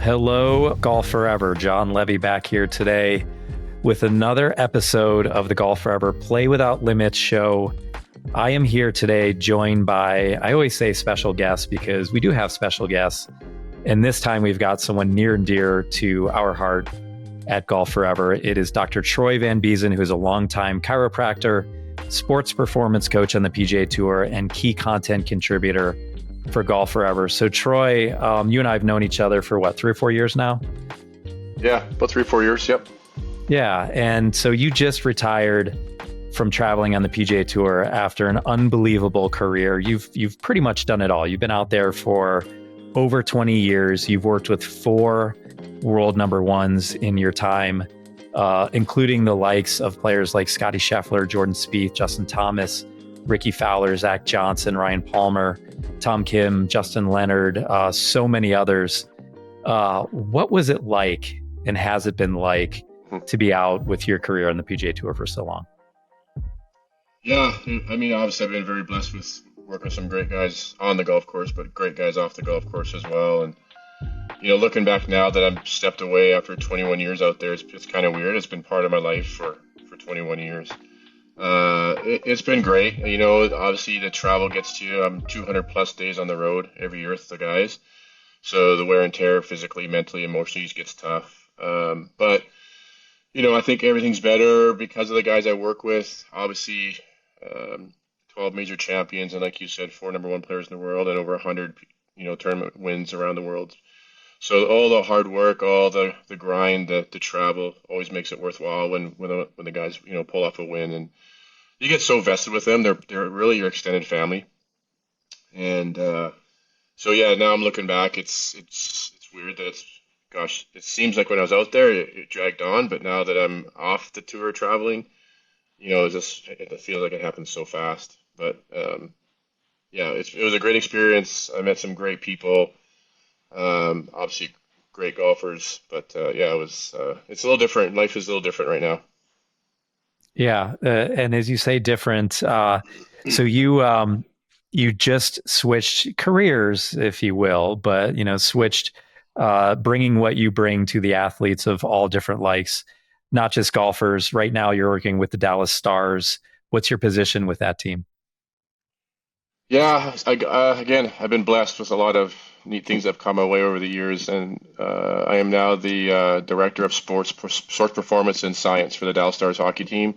Hello, GolfForever. John Levy back here today with another episode of the GolfForever Play Without Limits show. I am here today joined by, I always say special guests because we do have special guests. And this time we've got someone near and dear to our heart at GolfForever. It is Dr. Troy Van Biezen, who is a longtime chiropractor, sports performance coach on the PGA Tour, and key content contributor for GolfForever. So Troy, you and I have known each other for what, 3 or 4 years now? Yeah, about 3 or 4 years. Yep. Yeah. And so you just retired from traveling on the PGA Tour after an unbelievable career. You've pretty much done it all. You've been out there for over 20 years. You've worked with 4 world number ones in your time, including the likes of players like Scottie Scheffler, Jordan Spieth, Justin Thomas, Ricky Fowler, Zach Johnson, Ryan Palmer, Tom Kim, Justin Leonard, so many others. What was it like, and has it been like, to be out with your career on the PGA Tour for so long? Yeah, I mean, obviously I've been very blessed with working with some great guys on the golf course, but great guys off the golf course as well. And, looking back now that I've stepped away after 21 years out there, it's kind of weird. It's been part of my life for 21 years. It's been great. Obviously the travel gets to you. I'm 200 plus days on the road every year with the guys. So the wear and tear physically, mentally, emotionally gets tough. But I think everything's better because of the guys I work with. Obviously, 12 major champions. And like you said, 4 number 1 players in the world and over 100, tournament wins around the world. So all the hard work, all the grind, the travel always makes it worthwhile when the guys, pull off a win. And you get so vested with them. They're really your extended family. And so yeah, now I'm looking back. It's weird that it seems like when I was out there, it dragged on, but now that I'm off the tour traveling, it feels like it happened so fast. But yeah, it was a great experience. I met some great people. Obviously great golfers, but yeah, it's a little different. Life is a little different right now. Yeah. And as you say, different. So you just switched careers, if you will, but, switched, bringing what you bring to the athletes of all different likes, not just golfers. Right now you're working with the Dallas Stars. What's your position with that team? Yeah, again, I've been blessed with a lot of neat things that have come my way over the years, and I am now the director of sports performance and science for the Dallas Stars hockey team.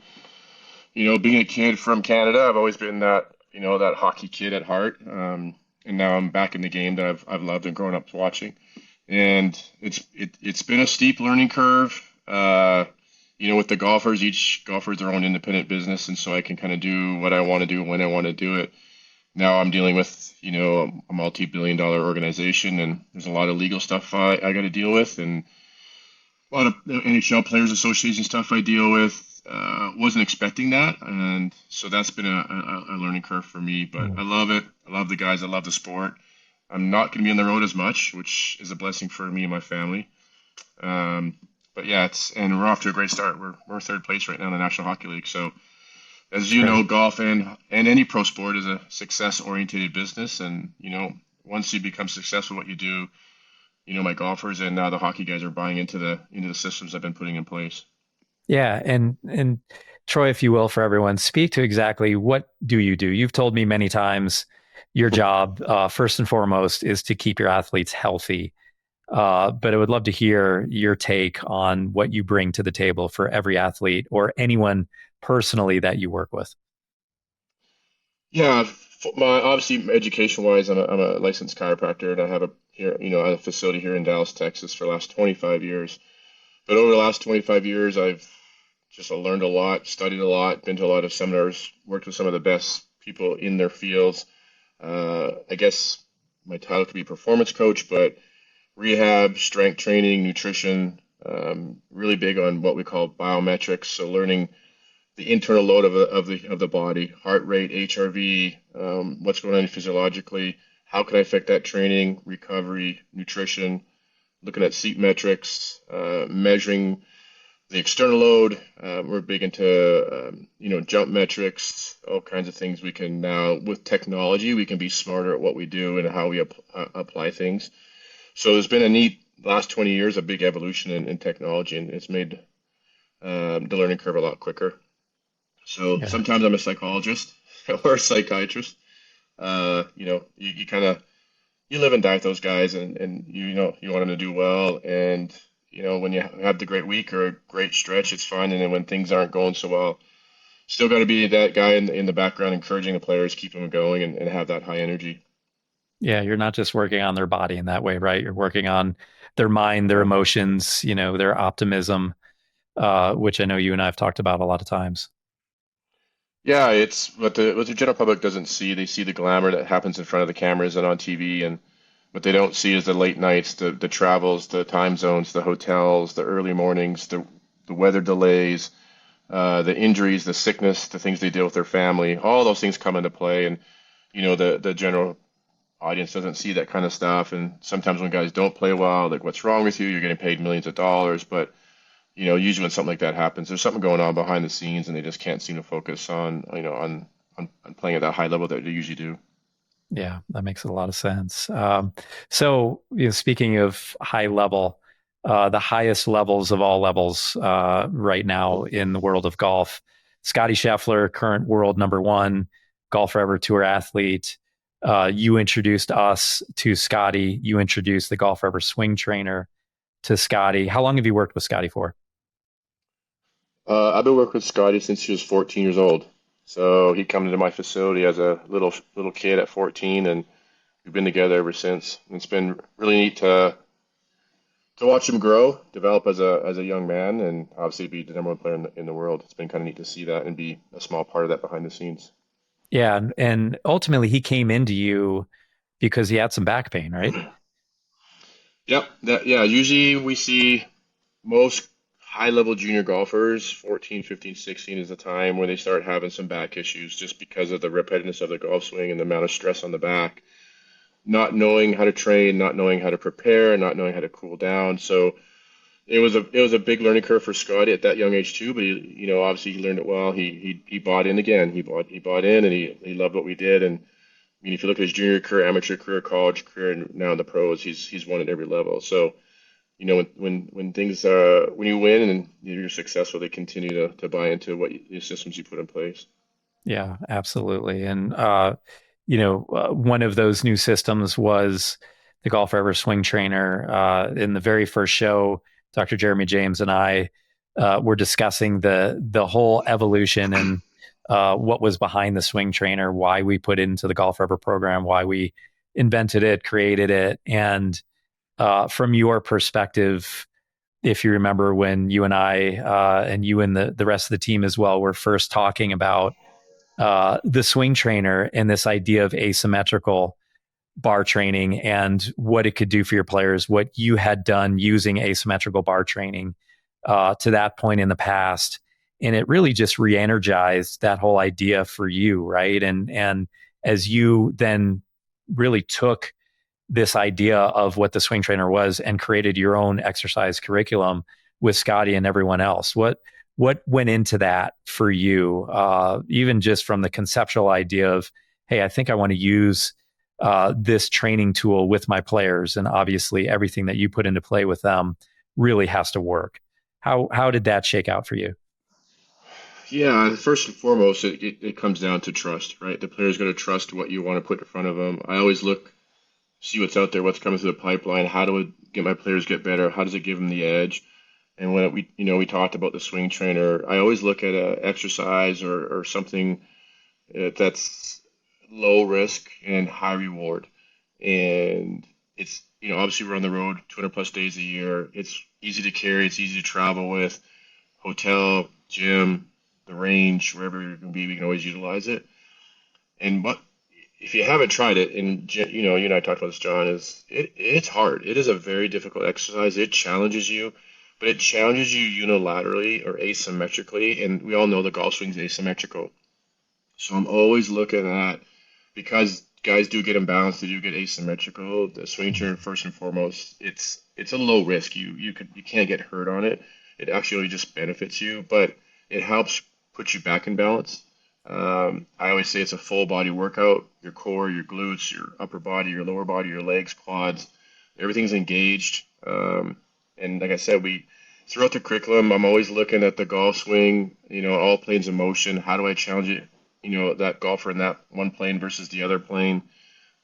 Being a kid from Canada, I've always been that that hockey kid at heart, and now I'm back in the game that I've loved and grown up watching, and it's been a steep learning curve. With the golfers, each golfer is their own independent business, and so I can kind of do what I want to do when I want to do it. Now I'm dealing with, a multi-billion-dollar organization, and there's a lot of legal stuff I got to deal with, and a lot of NHL Players Association stuff I deal with. Wasn't expecting that, and so that's been a learning curve for me. But I love it. I love the guys. I love the sport. I'm not going to be on the road as much, which is a blessing for me and my family. But yeah, and we're off to a great start. We're third place right now in the National Hockey League. So, as you know, golf and any pro sport is a success-oriented business, and once you become successful at what you do, my golfers and now the hockey guys are buying into the systems I've been putting in place. Yeah, and Troy, if you will, for everyone, speak to exactly what do you do. You've told me many times your job, first and foremost, is to keep your athletes healthy. But I would love to hear your take on what you bring to the table for every athlete or anyone personally that you work with. Yeah, obviously education-wise, I'm a licensed chiropractor, and I have a facility here in Dallas, Texas, for the last 25 years. But over the last 25 years, I've just learned a lot, studied a lot, been to a lot of seminars, worked with some of the best people in their fields. I guess my title could be performance coach, but rehab, strength training, nutrition, really big on what we call biometrics. So learning the internal load of the body, heart rate, HRV, what's going on physiologically, how can I affect that training, recovery, nutrition, looking at seat metrics, measuring the external load. We're big into jump metrics, all kinds of things. We can now, with technology, we can be smarter at what we do and how we apply things. So there's been a the last 20 years a big evolution in technology, and it's made the learning curve a lot quicker. So Yeah. sometimes I'm a psychologist or a psychiatrist. You kind of you live and die with those guys, and you want them to do well. And when you have the great week or a great stretch, it's fine. And then when things aren't going so well, still got to be that guy in the background, encouraging the players, keep them going, and have that high energy. Yeah, you're not just working on their body in that way, right? You're working on their mind, their Yeah. emotions, their optimism, which I know you and I have talked about a lot of times. Yeah, it's what the general public doesn't see. They see the glamour that happens in front of the cameras and on TV, and what they don't see is the late nights, the travels, the time zones, the hotels, the early mornings, the weather delays, the injuries, the sickness, the things they deal with their family. All those things come into play, and the general audience doesn't see that kind of stuff. And sometimes when guys don't play well, like, what's wrong with you? You're getting paid millions of dollars, but usually when something like that happens, there's something going on behind the scenes, and they just can't seem to focus on playing at that high level that they usually do. Yeah, that makes a lot of sense. So, speaking of high level, the highest levels of all levels right now in the world of golf, Scottie Scheffler, current world number one, GolfForever Tour athlete. You introduced us to Scottie. You introduced the GolfForever swing trainer to Scottie. How long have you worked with Scottie for? I've been working with Scotty since he was 14 years old. So he come into my facility as a little kid at 14, and we've been together ever since. And it's been really neat to watch him grow, develop as a young man, and obviously be the number one player in the world. It's been kind of neat to see that and be a small part of that behind the scenes. Yeah, and ultimately he came into you because he had some back pain, right? Yep. Yeah. Usually we see most high level junior golfers, 14, 15, 16 is the time where they start having some back issues just because of the repetitiveness of the golf swing and the amount of stress on the back. Not knowing how to train, not knowing how to prepare, not knowing how to cool down. So it was a big learning curve for Scotty at that young age too. But obviously he learned it well. He bought in again. He bought in, and he loved what we did. And I mean, if you look at his junior career, amateur career, college career, and now in the pros, he's won at every level. So when things when you win and you're successful, they continue to buy into the systems you put in place. Yeah, absolutely. And one of those new systems was the GolfForever swing trainer. In the very first show, Dr. Jeremy James and I were discussing the whole evolution and what was behind the swing trainer, why we put it into the GolfForever program, why we invented it, created it, and from your perspective, if you remember when you and I and you and the rest of the team as well were first talking about the swing trainer and this idea of asymmetrical bar training and what it could do for your players, what you had done using asymmetrical bar training to that point in the past. And it really just re-energized that whole idea for you, right? And as you then really took this idea of what the swing trainer was and created your own exercise curriculum with Scotty and everyone else. What went into that for you, even just from the conceptual idea of, hey, I think I want to use this training tool with my players, and obviously everything that you put into play with them really has to work. How did that shake out for you? Yeah, first and foremost, it comes down to trust, right? The player's got to trust what you want to put in front of them. I always look, see what's out there, what's coming through the pipeline. How do I get my players get better? How does it give them the edge? And when we talked about the swing trainer, I always look at a exercise or something that's low risk and high reward. And it's, obviously we're on the road 200 plus days a year. It's easy to carry, it's easy to travel with. Hotel, gym, the range, wherever you're going to be, we can always utilize it. And what if you haven't tried it, and you and I talked about this, John, it's hard. It is a very difficult exercise. It challenges you, but it challenges you unilaterally or asymmetrically, and we all know the golf swing is asymmetrical. So I'm always looking at, because guys do get imbalanced, they do get asymmetrical. The swing turn, first and foremost, it's a low risk. You can't get hurt on it. It actually just benefits you, but it helps put you back in balance. I always say it's a full body workout. Your core, your glutes, your upper body, your lower body, your legs, quads, everything's engaged. Um, and like I said, we throughout the curriculum, I'm always looking at the golf swing, all planes of motion. How do I challenge it, that golfer in that one plane versus the other plane?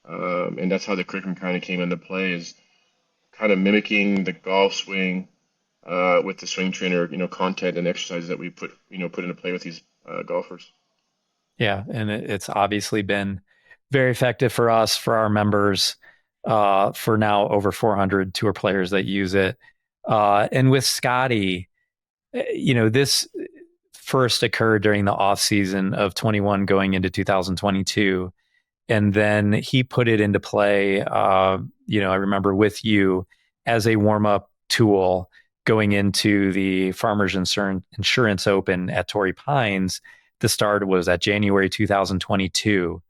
And that's how the curriculum kind of came into play, is kind of mimicking the golf swing with the swing trainer, content and exercises that we put into play with these golfers. Yeah, and it's obviously been very effective for us, for our members, for now over 400 tour players that use it. And with Scottie, this first occurred during the off season of 21 going into 2022. And then he put it into play, I remember with you as a warm up tool going into the Farmers Insurance Open at Torrey Pines. The start was at January 2022,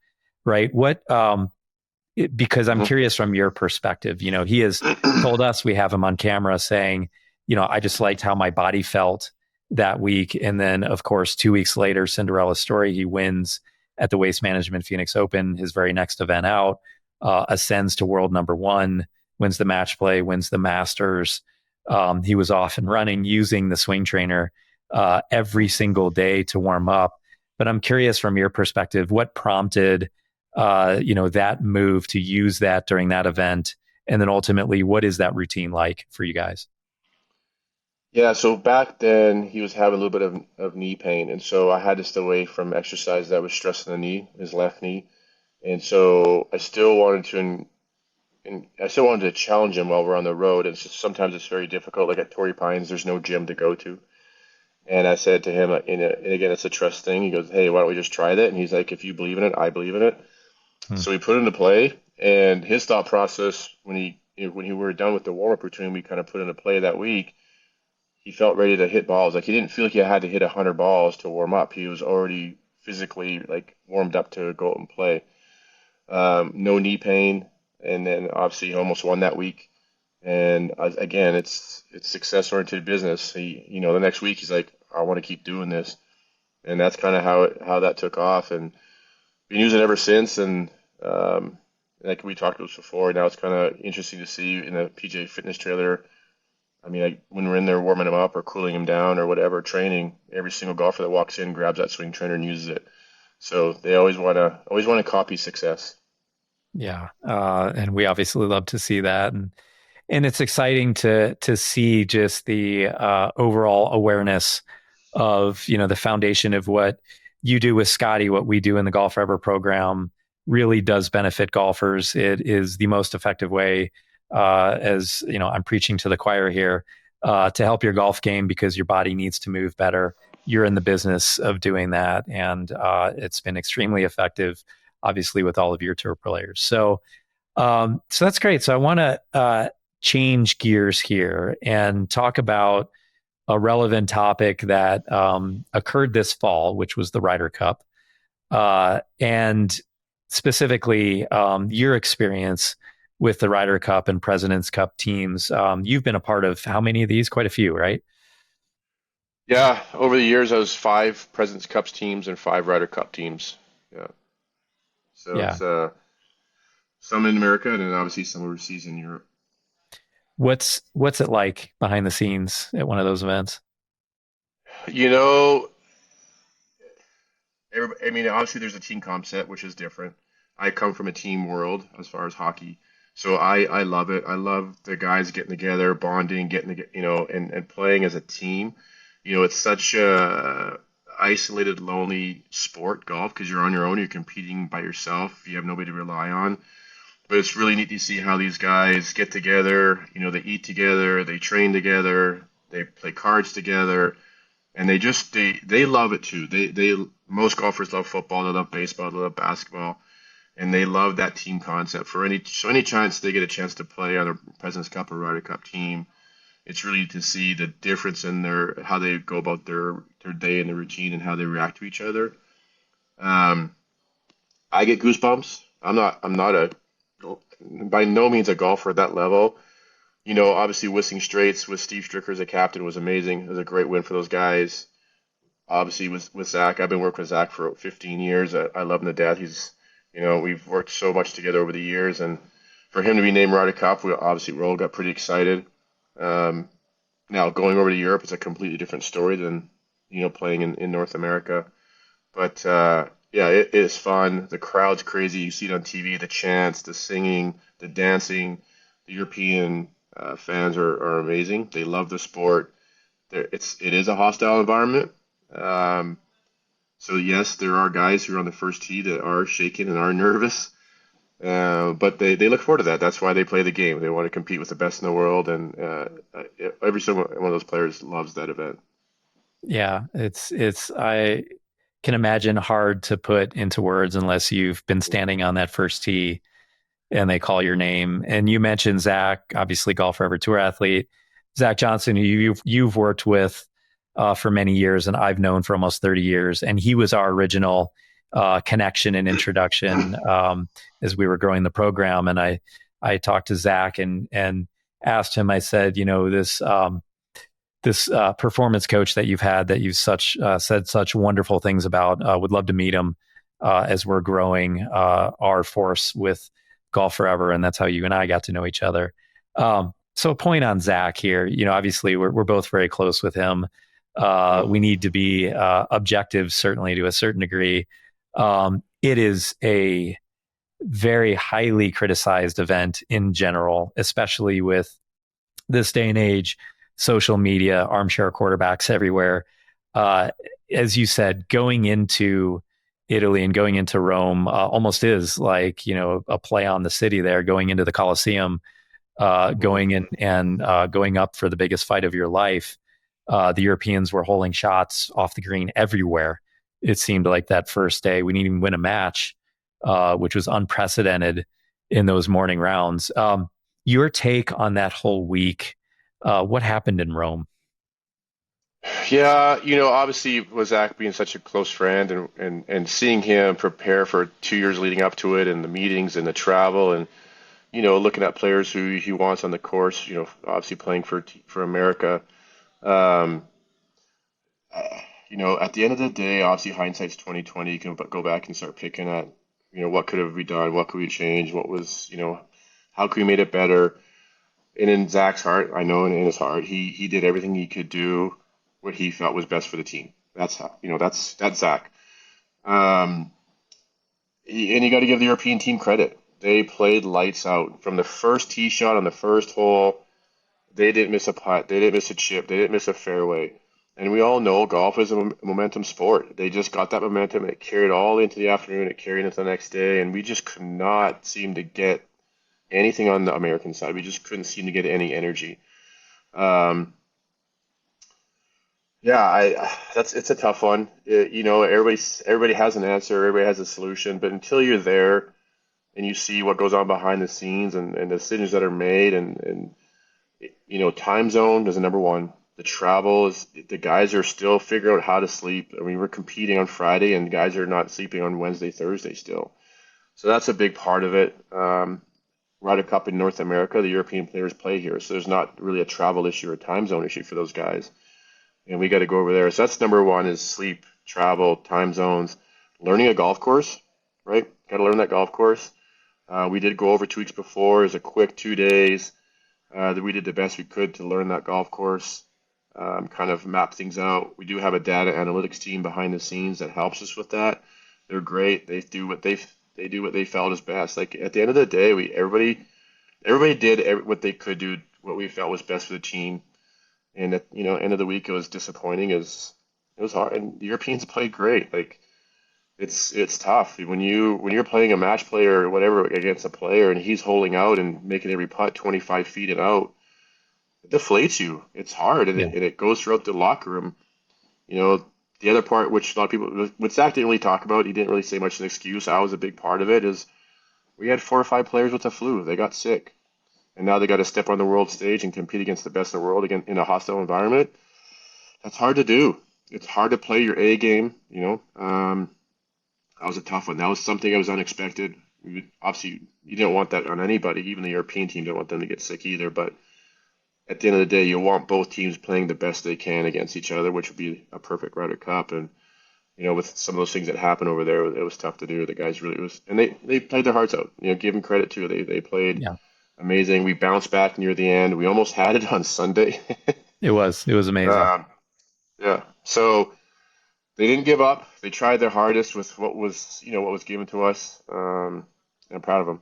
right? Because I'm Mhm. curious from your perspective, he has told us, we have him on camera saying, I just liked how my body felt that week. And then, of course, 2 weeks later, Cinderella story, he wins at the Waste Management Phoenix Open, his very next event out, ascends to world number one, wins the match play, wins the Masters. He was off and running using the swing trainer every single day to warm up. But I'm curious from your perspective, what prompted that move to use that during that event? And then ultimately, what is that routine like for you guys? Yeah, so back then he was having a little bit of knee pain, and so I had to stay away from exercise that was stressing the knee, his left knee. And so I still wanted to challenge him while we're on the road. And so sometimes it's very difficult. Like at Torrey Pines, there's no gym to go to. And I said to him, and again, it's a trust thing. He goes, "Hey, why don't we just try that?" And he's like, "If you believe in it, I believe in it." Hmm. So we put it into play. And his thought process when he were done with the warm up routine, we kind of put into play that week. He felt ready to hit balls. Like he didn't feel like he had to hit 100 balls to warm up. He was already physically like warmed up to go out and play. No knee pain, and then obviously he almost won that week. And again, it's success oriented business. The next week he's like, I want to keep doing this, and that's kind of how that took off, and been using it ever since. And like we talked about this before, now it's kind of interesting to see in a PJ Fitness trailer. I mean, when we're in there warming him up or cooling him down or whatever, training, every single golfer that walks in grabs that swing trainer and uses it. So they always want to copy success. Yeah, and we obviously love to see that, and it's exciting to see just the overall awareness of the foundation of what you do with Scottie, what we do in the GolfForever program really does benefit golfers. It is the most effective way, as I'm preaching to the choir here, to help your golf game because your body needs to move better. You're in the business of doing that, and it's been extremely effective, obviously, with all of your tour players. So that's great. So I want to change gears here and talk about a relevant topic that occurred this fall, which was the Ryder Cup, and specifically your experience with the Ryder Cup and President's Cup teams. You've been a part of how many of these? Quite a few, right? Yeah, over the years, I was five Presidents Cups teams and five Ryder Cup teams. Yeah, so Yeah. it's some in America and then obviously some overseas in Europe. What's it like behind the scenes at one of those events? You know, I mean, obviously there's a team concept which is different. I come from a team world as far as hockey, so I love it. I love the guys getting together, bonding, getting together, and playing as a team. It's such a isolated, lonely sport, golf, because you're on your own. You're competing by yourself. You have nobody to rely on. But it's really neat to see how these guys get together. They eat together, they train together, they play cards together, and they love it too. They most golfers love football, they love baseball, they love basketball, and they love that team concept. Any chance they get a chance to play on a President's Cup or Ryder Cup team, it's really to see the difference in their how they go about their day and their routine and how they react to each other. Um, I get goosebumps. I'm not a by no means a golfer at that level. Obviously Whistling Straits with Steve Stricker as a captain was amazing. It was a great win for those guys. Obviously with Zach, I've been working with Zach for 15 years. I love him to death. We've worked so much together over the years, and for him to be named Ryder Cup, we all got pretty excited. Um, Now going over to Europe is a completely different story than playing in North America. But yeah, it is fun. The crowd's crazy. You see it on TV, the chants, the singing, the dancing. The European fans are amazing. They love the sport. It is a hostile environment. Um, so yes, there are guys who are on the first tee that are shaking and are nervous. But they look forward to that. That's why they play the game. They want to compete with the best in the world, and every single one of those players loves that event. Yeah, it's I can imagine hard to put into words unless you've been standing on that first tee and they call your name. And you mentioned Zach, obviously GolfForever tour athlete, Zach Johnson, who you've worked with for many years, and I've known for almost 30 years. And he was our original connection and introduction as we were growing the program. And I talked to Zach and asked him. I said, this performance coach that you've had that you've said such wonderful things about. Would love to meet him as we're growing our force with GolfForever, and that's how you and I got to know each other. So a point on Zach here. Obviously we're both very close with him. Mhm. We need to be objective, certainly to a certain degree. It is a very highly criticized event in general, especially with this day and age, social media, armchair quarterbacks everywhere. Uh, as you said, going into Italy and going into Rome almost is like, a play on the city there, going into the Colosseum, Mhm. going in and going up for the biggest fight of your life. The Europeans were holding shots off the green everywhere. It seemed like that first day we didn't even win a match, which was unprecedented in those morning rounds. Your take on that whole week, what happened in Rome? Yeah, obviously with Zach being such a close friend and seeing him prepare for 2 years leading up to it and the meetings and the travel and looking at players who he wants on the course, obviously playing for America. Um, at the end of the day, obviously hindsight's 2020. You can go back and start picking at, what could have we done? What could we change? What was, how could we made it better? And in Zach's heart, I know in his heart, he did everything he could do what he felt was best for the team. That's how, that's Zach. Um, and you got to give the European team credit. They played lights out from the first tee shot on the first hole. They didn't miss a putt. They didn't miss a chip. They didn't miss a fairway. And we all know golf is a momentum sport. They just got that momentum and it carried all into the afternoon. It carried into the next day. And we just could not seem to get anything on the American side. We just couldn't seem to get any energy. Um, yeah, it's a tough one. Everybody has an answer. Everybody has a solution. But until you're there and you see what goes on behind the scenes and decisions that are made and time zone is the number one. The travel is the guys are still figuring out how to sleep. I mean, we're competing on Friday, and guys are not sleeping on Wednesday, Thursday still. So that's a big part of it. Ryder Cup in North America, the European players play here, so there's not really a travel issue or a time zone issue for those guys, and we got to go over there. So that's number one is sleep, travel, time zones, learning a golf course, right? Got to learn that golf course. We did go over 2 weeks before. It was a quick 2 days that we did the best we could to learn that golf course, kind of map things out. We do have a data analytics team behind the scenes that helps us with that. They're great. They do what they felt is best. Like at the end of the day, we everybody did what they could do, what we felt was best for the team. And at end of the week, it was disappointing. It was hard, and the Europeans played great. Like it's tough when you're playing a match player or whatever against a player, and he's holding out and making every putt 25 feet and out. It deflates you. It's hard, and Yeah. it goes throughout the locker room. You know, the other part, which a lot of people, what Zach didn't really talk about, he didn't really say much of an excuse. I was a big part of it. Is we had 4 or 5 players with the flu. They got sick, and now they got to step on the world stage and compete against the best in the world again in a hostile environment. That's hard to do. It's hard to play your A game. That was a tough one. That was something that was unexpected. Obviously, you didn't want that on anybody. Even the European team didn't want them to get sick either. But at the end of the day, you want both teams playing the best they can against each other, which would be a perfect Ryder Cup. And with some of those things that happened over there, it was tough to do. The guys really was, and they played their hearts out. Give them credit too. They played Yeah. amazing. We bounced back near the end. We almost had it on Sunday. It was amazing. um, yeah. So they didn't give up. They tried their hardest with what was given to us. I'm proud of them.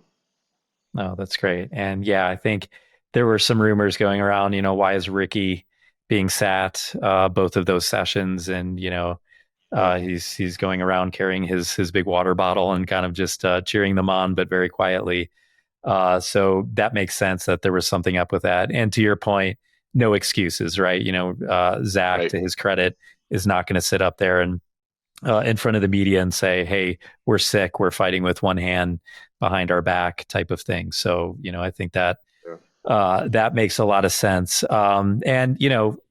Oh, that's great. And yeah, I think there were some rumors going around, why is Ricky being sat both of those sessions? And, Yeah. he's going around carrying his big water bottle and kind of just cheering them on, but very quietly. So that makes sense that there was something up with that. And to your point, no excuses, right? Zach, Right. to his credit, is not going to sit up there and in front of the media and say, "Hey, we're sick. We're fighting with one hand behind our back," type of thing. So, I think that Yeah. that makes a lot of sense. And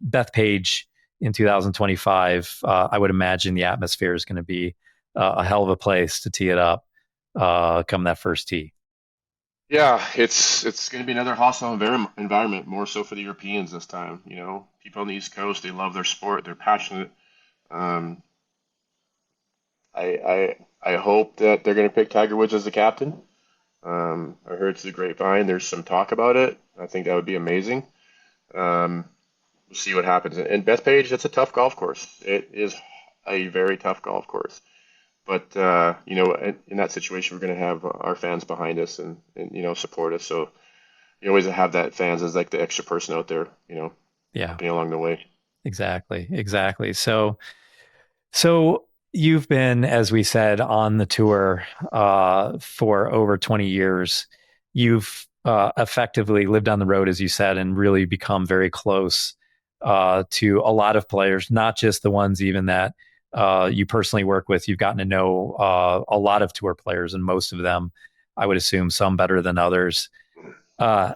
Beth Page in 2025, I would imagine the atmosphere is going to be a hell of a place to tee it up come that first tee. Yeah, it's going to be another hostile environment, more so for the Europeans this time. People on the East Coast, they love their sport, they're passionate. Um, I hope that they're going to pick Tiger Woods as the captain. I heard through the grapevine there's some talk about it. I think that would be amazing. Um, we'll see what happens. And Bethpage, it's a tough golf course. It is a very tough golf course. But in that situation, we're going to have our fans behind us and support us. So you always have that fans as like the extra person out there, Yeah, helping along the way. exactly. So you've been, as we said, on the tour for over 20 years. You've effectively lived on the road, as you said, and really become very close to a lot of players, not just the ones even that you personally work with. You've gotten to know a lot of tour players, and most of them, I would assume, some better than others. Uh,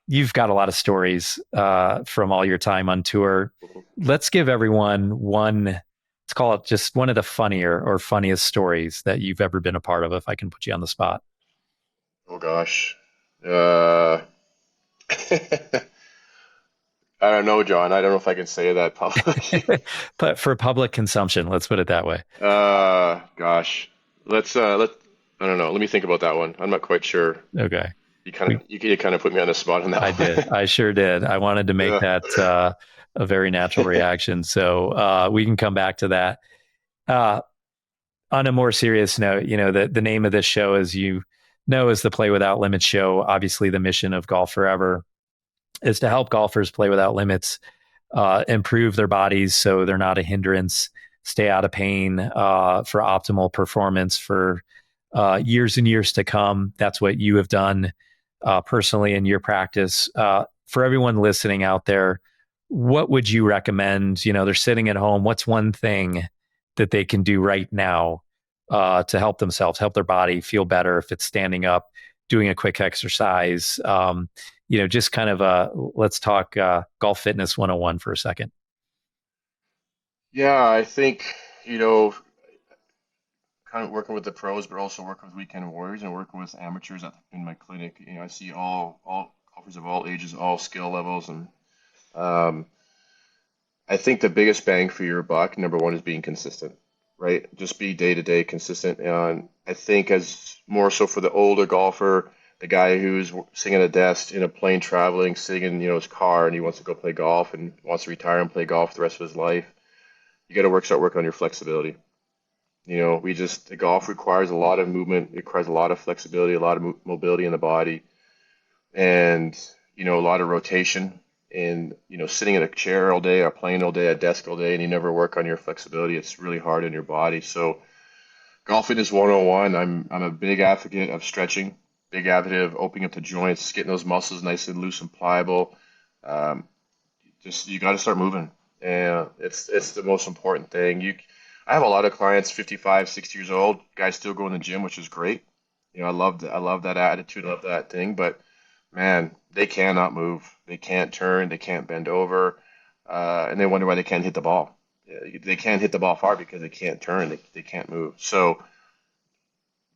you've got a lot of stories from all your time on tour. Let's give everyone one, let's call it just one of the funnier or funniest stories that you've ever been a part of, if I can put you on the spot. Oh gosh. Uh, I don't know, John. I don't know if I can say that publicly. But for public consumption, let's put it that way. Gosh. Let I don't know. Let me think about that one. I'm not quite sure. Okay. You kind We, of you kind of put me on the spot on I that did. one. I sure did. I wanted to make Yeah. that a very natural reaction. So we can come back to that. Uh, on a more serious note, the name of this show, as you know, is the Play Without Limits show. Obviously, the mission of GolfForever is to help golfers play without limits, improve their bodies so they're not a hindrance, stay out of pain for optimal performance for years and years to come. That's what you have done personally in your practice. For everyone listening out there, what would you recommend? They're sitting at home. What's one thing that they can do right now to help themselves, help their body feel better? If it's standing up, doing a quick exercise, just kind of let's talk golf fitness 101 for a second. Yeah, I think, you know, kind of working with the pros, but also working with weekend warriors and working with amateurs in my clinic. I see all golfers of all ages, all skill levels, and um, I think the biggest bang for your buck, number one, is being consistent, right? Just be day to day consistent. And I think as more so for the older golfer, the guy who's sitting at a desk in a plane traveling, sitting in his car, and he wants to go play golf and wants to retire and play golf the rest of his life, you got to start working on your flexibility. The golf requires a lot of movement, it requires a lot of flexibility, a lot of mobility in the body, and a lot of rotation. And sitting in a chair all day, or playing all day, a desk all day, and you never work on your flexibility, it's really hard on your body. So, golf fitness 101, I'm a big advocate of stretching, big advocate of opening up the joints, getting those muscles nice and loose and pliable. Um, just you got to start moving, and it's the most important thing. I have a lot of clients 55, 60 years old, guys still go in the gym, which is great. I love that attitude, I love that thing, but man, they cannot move, they can't turn, they can't bend over, and they wonder why they can't hit the ball. Yeah, they can't hit the ball far because they can't turn, they can't move. So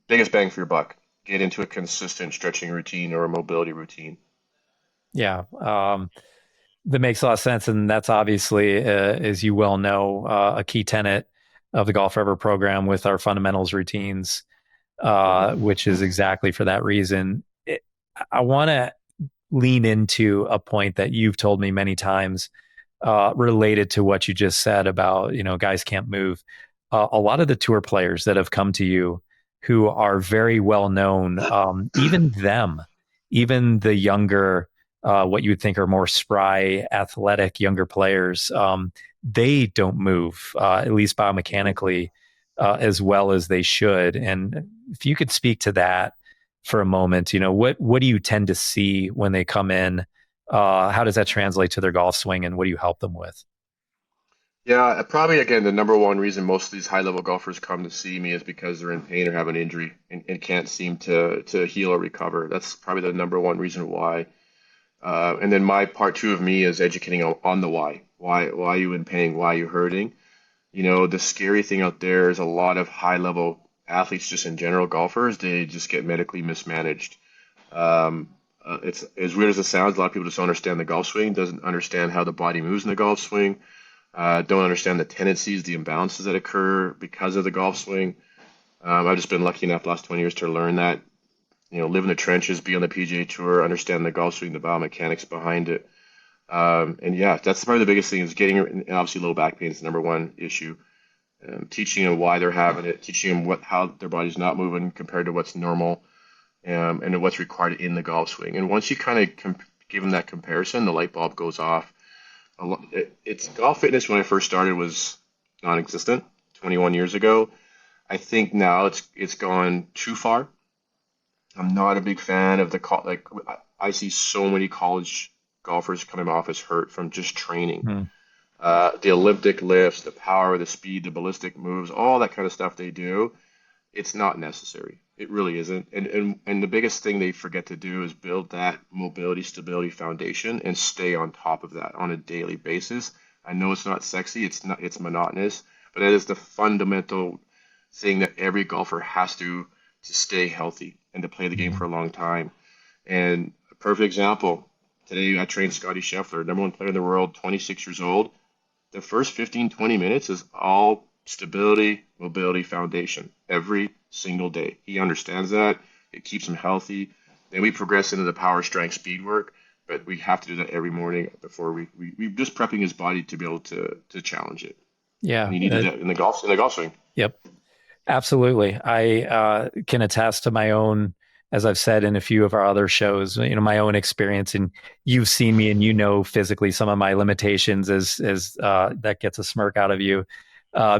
biggest bang for your buck, get into a consistent stretching routine or a mobility routine. Yeah. That makes a lot of sense. And that's obviously, as you well know, a key tenet of the Golf Forever program with our fundamentals routines, Mhm. which is exactly for that reason. I want to lean into a point that you've told me many times, related to what you just said about, guys can't move. A lot of the tour players that have come to you who are very well known, even the younger, what you would think are more spry, athletic younger players, they don't move, at least biomechanically, as well as they should. And if you could speak to that for a moment, what do you tend to see when they come in? How does that translate to their golf swing, and what do you help them with? Yeah, probably again, the number one reason most of these high level golfers come to see me is because they're in pain or have an injury and can't seem to heal or recover. That's probably the number one reason why. And then my part two of me is educating on the why. Why are you in pain? Why are you hurting? The scary thing out there is a lot of high level athletes, just in general, golfers, they just get medically mismanaged. It's as weird as it sounds. A lot of people just don't understand the golf swing, doesn't understand how the body moves in the golf swing, don't understand the tendencies, the imbalances that occur because of the golf swing. I've just been lucky enough the last 20 years to learn that, live in the trenches, be on the PGA Tour, understand the golf swing, the biomechanics behind it. And yeah, that's probably the biggest thing is getting, and obviously low back pain is the number one issue. Teaching them why they're having it, teaching them how their body's not moving compared to what's normal, and what's required in the golf swing. And once you kind of give them that comparison, the light bulb goes off. It's golf fitness when I first started was non-existent 21 years ago. I think now it's gone too far. I'm not a big fan of like I see so many college golfers coming off as hurt from just training. Hmm. The elliptic lifts, the power, the speed, the ballistic moves, all that kind of stuff they do, it's not necessary. It really isn't. And the biggest thing they forget to do is build that mobility, stability foundation and stay on top of that on a daily basis. I know it's not sexy, it's monotonous, but that is the fundamental thing that every golfer has to stay healthy and to play the game for a long time. And a perfect example, today I trained Scottie Scheffler, number one player in the world, 26 years old. The first 15, 20 minutes is all stability, mobility, foundation every single day. He understands that. It keeps him healthy. Then we progress into the power, strength, speed work, but we have to do that every morning before we just prepping his body to be able to challenge it. Yeah. And you need to do that in the golf swing. Yep. Absolutely. I can attest to my own, as I've said in a few of our other shows, my own experience, and you've seen me and physically some of my limitations as that gets a smirk out of you,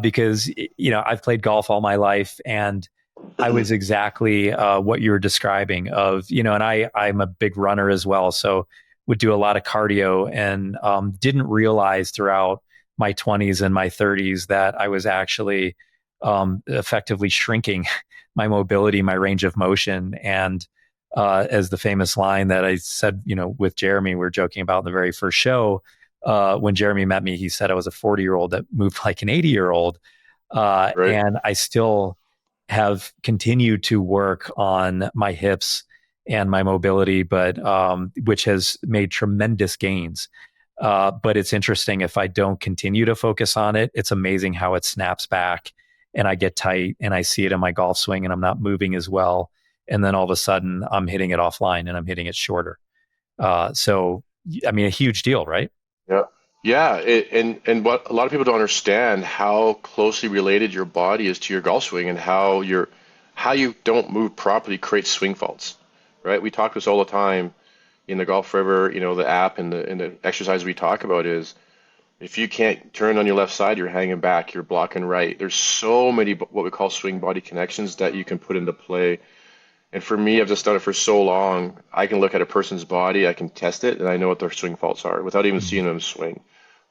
because, I've played golf all my life, and I was exactly what you were describing of, and I'm a big runner as well. So would do a lot of cardio, and didn't realize throughout my 20s and my 30s that I was actually effectively shrinking my mobility, my range of motion. And as the famous line that I said, with Jeremy, we were joking about in the very first show, when Jeremy met me, he said I was a 40-year-old that moved like an 80-year-old. Right. And I still have continued to work on my hips and my mobility, but which has made tremendous gains. But it's interesting, if I don't continue to focus on it, it's amazing how it snaps back and I get tight and I see it in my golf swing and I'm not moving as well. And then all of a sudden I'm hitting it offline and I'm hitting it shorter. So, I mean, a huge deal, right? Yeah. Yeah, and what a lot of people don't understand how closely related your body is to your golf swing and how you don't move properly creates swing faults, right? We talk this all the time in the GolfForever, the app and the exercise we talk about is if you can't turn on your left side, you're hanging back, you're blocking right. There's so many what we call swing body connections that you can put into play. And for me, I've just done it for so long. I can look at a person's body, I can test it, and I know what their swing faults are without even seeing them swing.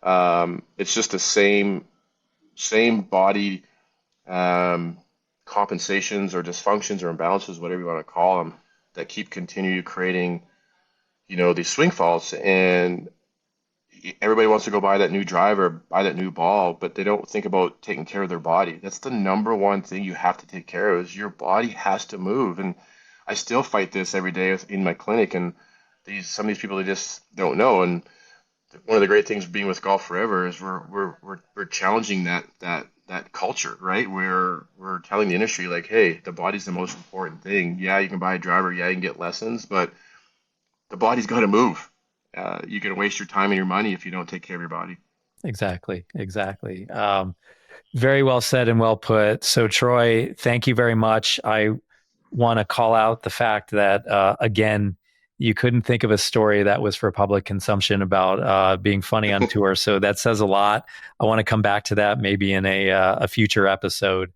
It's just the same body compensations or dysfunctions or imbalances, whatever you want to call them, that keep continue creating, these swing faults. And everybody wants to go buy that new driver, buy that new ball, but they don't think about taking care of their body. That's the number one thing you have to take care of is your body has to move. And I still fight this every day in my clinic, and some of these people, they just don't know. And one of the great things being with GolfForever is we're challenging that culture, right? We're telling the industry like, hey, the body's the most important thing. Yeah, you can buy a driver, yeah, you can get lessons, but the body's got to move. You can waste your time and your money if you don't take care of your body. Exactly. Very well said and well put. So, Troy, thank you very much. I want to call out the fact that, again, you couldn't think of a story that was for public consumption about being funny on tour. So that says a lot. I want to come back to that maybe in a future episode.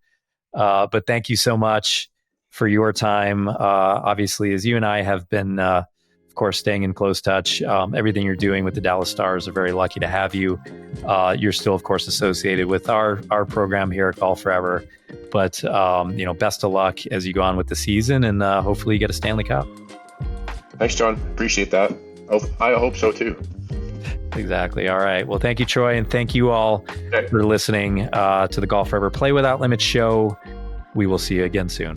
But thank you so much for your time. Obviously, as you and I have been, of course, staying in close touch, everything you're doing with the Dallas Stars, are very lucky to have you. You're still, of course, associated with our program here at GolfForever. But, best of luck as you go on with the season, and hopefully you get a Stanley Cup. Thanks, John. Appreciate that. I hope so, too. Exactly. All right. Well, thank you, Troy. And thank you all for listening to the GolfForever Play Without Limits show. We will see you again soon.